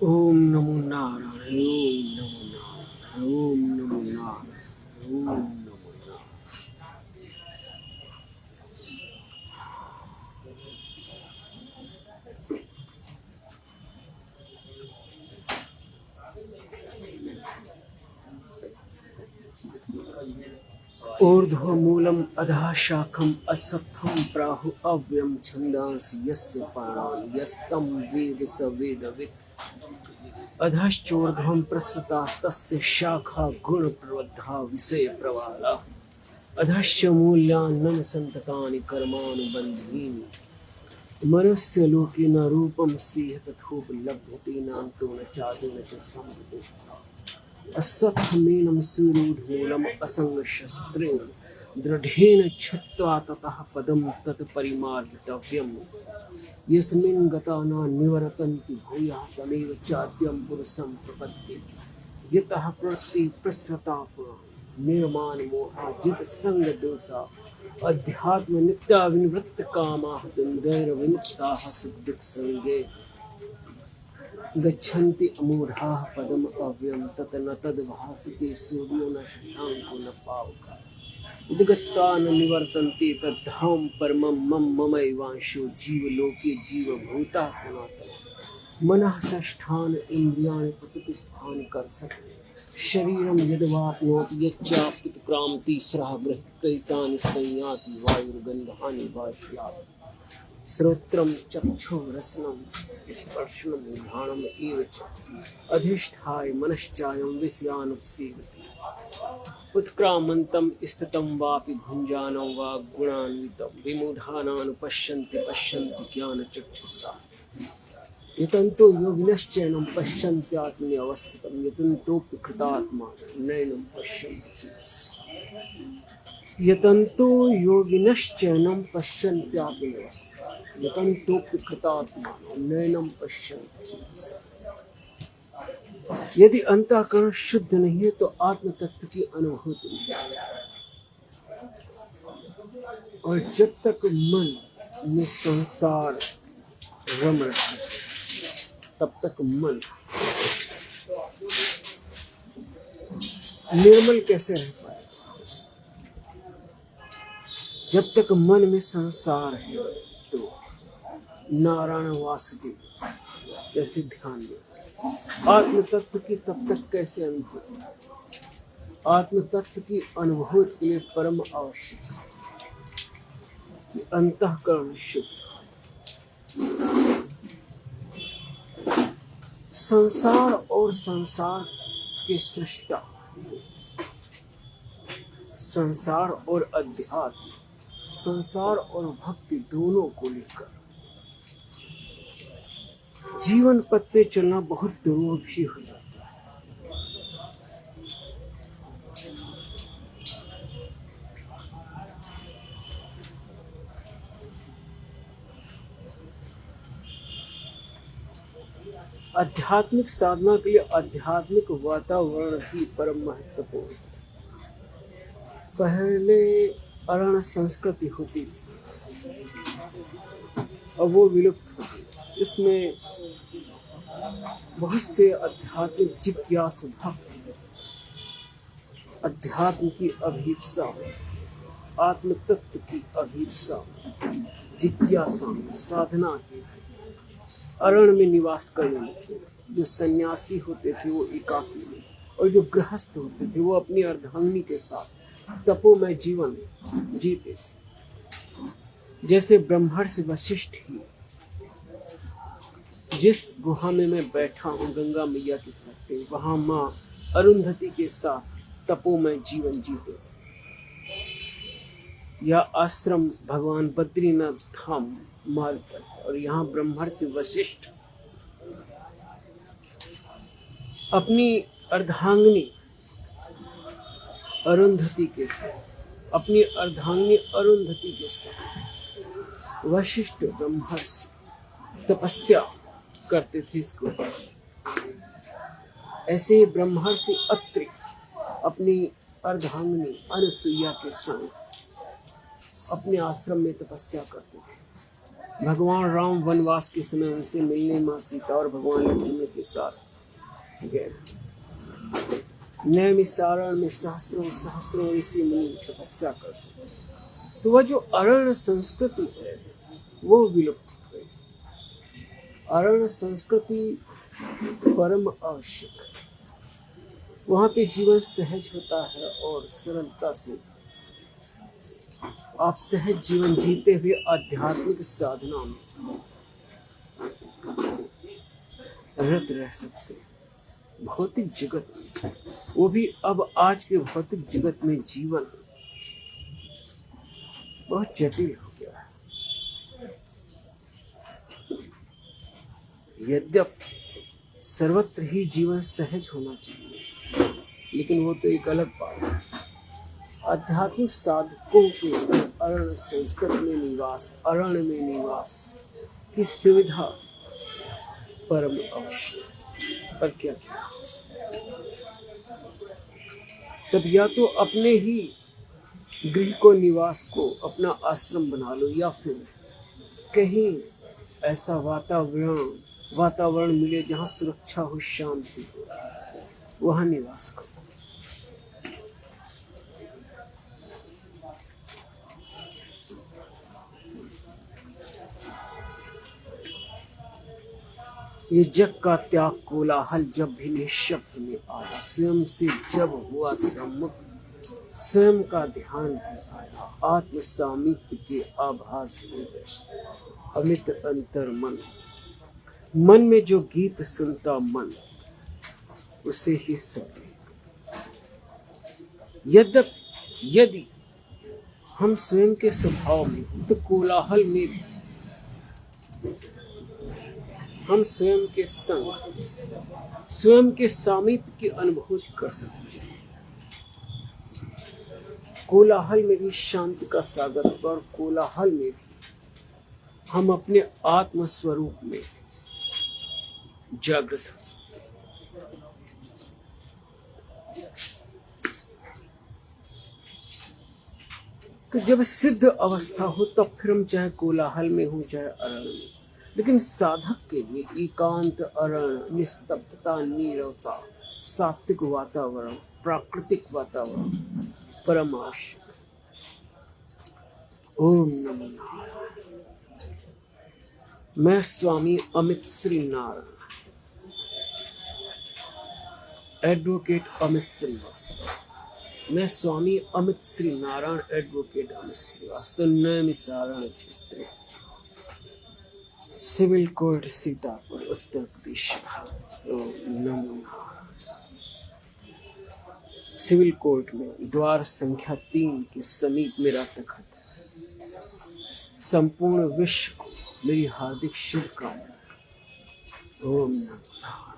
ओम नमो नारायण, ओम नमो नारायण, ओम नमो नारायण, ओम नमो नारायण। ऊर्ध्वमूलम् अधः शाखम् असत्थं प्राहु अव्ययं छन्दांसि यस्य पारान् यस्तं वेद स वेदवित्। अधश्चोर्ध्वं प्रसृतास्तस्य शाखा गुणप्रवृद्धा विषयप्रवाला। अधश्च मूल्यान्ननुसन्ततानि कर्मानुबन्धीनि। मनुष्यलोके न रूपं सीह तथोपलभ्यते नान्तो न चादो न च सम्भवति। असत्थमेनं सुरूढमूलम् असङ्गशस्त्रेण दृढेन छित्त्वा ततः पदं तत्परिमार्गितव्यम्। यस्मिन् गता न निवर्तन्ति भूयः तमेव चाद्यं पुरुषं प्रपद्ये। यतः प्रवृत्ति प्रसृता निर्माण मोहा जित संग दोषा अध्यात्म नित्या विनिवृत्त कामाः द्वन्द्वैर्विमुक्ताः सुख दुख संगे। गच्छन्ति अमूढाः पदम् अव्ययं तत् न तद्भासते सूर्यो न शशाङ्को न पावकः। उद्गत्वा न निवर्तन्ते तद्धाम परमं मम ममैवांशो जीवलोके जीवभूता सनातनः। मनः षष्ठान इन्द्रियाणि प्रकृतिस्थानि कर्षति। शरीरं यद्वाप्नोति यच्चाप्युत्क्रामति सः गृहीत्वैतानि संयाति वायुर्गन्धानि वाष्याति। श्रोत्रं चक्षुरसनं स्पर्शनं घ्राणम् एव च अधिष्ठाय मनश्चायं विषयानुपसेवते। उत्क्रामन्तं स्थितं वापि भुञ्जानं वा गुणान्वितं विमूढानानुपश्यन्ति पश्यन्ति ज्ञानचक्षुषा। यतन्तो योगिनश्चैनं पश्यन्त्यात्मनि अवस्थितं यतन्तोऽपि कृतात्मा नैनं पश्यन्ति चेतसा। यतन्तो योगिनश्चैनं पश्यन्त्यात्मनि अवस्थितं यतन्तोऽपि कृतात्मा नैनं पश्यन्ति चेतसा। यदि अंतःकरण शुद्ध नहीं है तो आत्म तत्व की अनुभूति नहीं। और जब तक मन में संसार रम रहा है तब तक मन निर्मल कैसे रह पाएगा। जब तक मन में संसार है तो नारायण वासुदेव कैसे ध्यान दे। आत्म तत्व की तब तक कैसे अनुभूति। आत्म तत्व की अनुभूति के लिए परम आवश्यक है कि अंतःकरण शुद्ध। संसार और संसार के सृष्टा, संसार और अध्यात्म, संसार और भक्ति दोनों को लेकर जीवन पथ पे चलना बहुत दुर्लभ भी हो जाता है। आध्यात्मिक साधना के लिए आध्यात्मिक वातावरण ही परम महत्वपूर्ण। पहले अरण संस्कृति होती थी, अब वो विलुप्त हो गई। इसमें बहुत से आध्यात्मिक जिज्ञासु भक्त अध्यात्म की अभिप्सा, आत्म तत्व की अभिप्सा, जिज्ञासा, साधना की अरण में निवास करने लगते थे। जो सन्यासी होते थे वो एकाकी में, और जो गृहस्थ होते थे वो अपनी अर्धांगिनी के साथ तपोमय जीवन जीते थे। जैसे ब्रह्मर्षि वशिष्ठ ही जिस गुहा में मैं बैठा हूँ गंगा मैया के तट, वहां माँ अरुंधति के साथ तपोमय जीवन जीते थे। यह आश्रम भगवान बद्रीनाथ धाम मार्ग पर है और यहाँ ब्रह्मर्षि वशिष्ठ अपनी अर्धांगिनी अरुंधति के साथ वशिष्ठ ब्रह्मर्षि तपस्या करते थे इसको। ऐसे ही ब्रह्मर्षि अत्रि अपनी अर्धांगिनी अनसुईया के संग अपने आश्रम में तपस्या करते थे। भगवान राम वनवास के समय उनसे मिलने मां सीता और भगवान लक्ष्मण के साथ गए। नैमिषारण्य में सहस्त्रों ऋषि मुनि तपस्या करते थे। तो वह जो अरण्य संस्कृति है वो विलुप्त हो गई। अरण्य संस्कृति परम आवश्यक है। वहां पे जीवन सहज होता है और सरलता से आप सहज जीवन जीते हुए आध्यात्मिक साधना में रत रह सकते हैं। भौतिक जगत में, वो भी अब आज के भौतिक जगत में जीवन बहुत जटिल हो गया है। यद्यपि सर्वत्र ही जीवन सहज होना चाहिए, लेकिन वो तो एक अलग बात है। आध्यात्मिक साधकों के अरण्य संस्कृत में निवास, अरण्य में निवास की सुविधा परम आवश्यक। पर क्या किया? तब या तो अपने ही गृह को, निवास को अपना आश्रम बना लो, या फिर कहीं ऐसा वातावरण मिले जहाँ सुरक्षा हो, शांति हो, वहाँ निवास करो। ये जग का त्याग कोलाहल जब भी निःशब्द में आया, स्वयं से जब हुआ सम्मुख, स्वयं का ध्यान भी आया, आत्म सामीप्य के आभास हो गए। अमित अंतर मन में जो गीत सुनता मन, उसे ही सुने। यदि हम स्वयं के स्वभाव में, तो कोलाहल में भी हम स्वयं के संग, स्वयं के सामीप्य की अनुभूति कर सकते हैं। कोलाहल में भी शांति का सागर होगा और कोलाहल में भी हम अपने आत्म स्वरूप में जागृत हो सकते हैं। तो जब सिद्ध अवस्था हो तब फिर हम चाहे कोलाहल में हो चाहे अरण्य में, लेकिन साधक के लिए एकांत, अरण्य, निस्तब्धता, नीरवता, सात्विक वातावरण, प्राकृतिक वातावरण परम आवश्यक। ओम नमो नारायण। मैं स्वामी अमित श्री नारायण, एडवोकेट अमित श्रीवास्तव। मैं स्वामी अमित श्री नारायण, एडवोकेट अमित श्रीवास्तव, नैमिषारण्य क्षेत्र, सिविल कोर्ट, सीतापुर, उत्तर प्रदेश, भारत। नमो नारायण। सिविल कोर्ट में द्वार संख्या 3 के समीप मेरा तखत है। संपूर्ण विश्व को मेरी हार्दिक शुभकामनाएं। ओम नमो नारायण।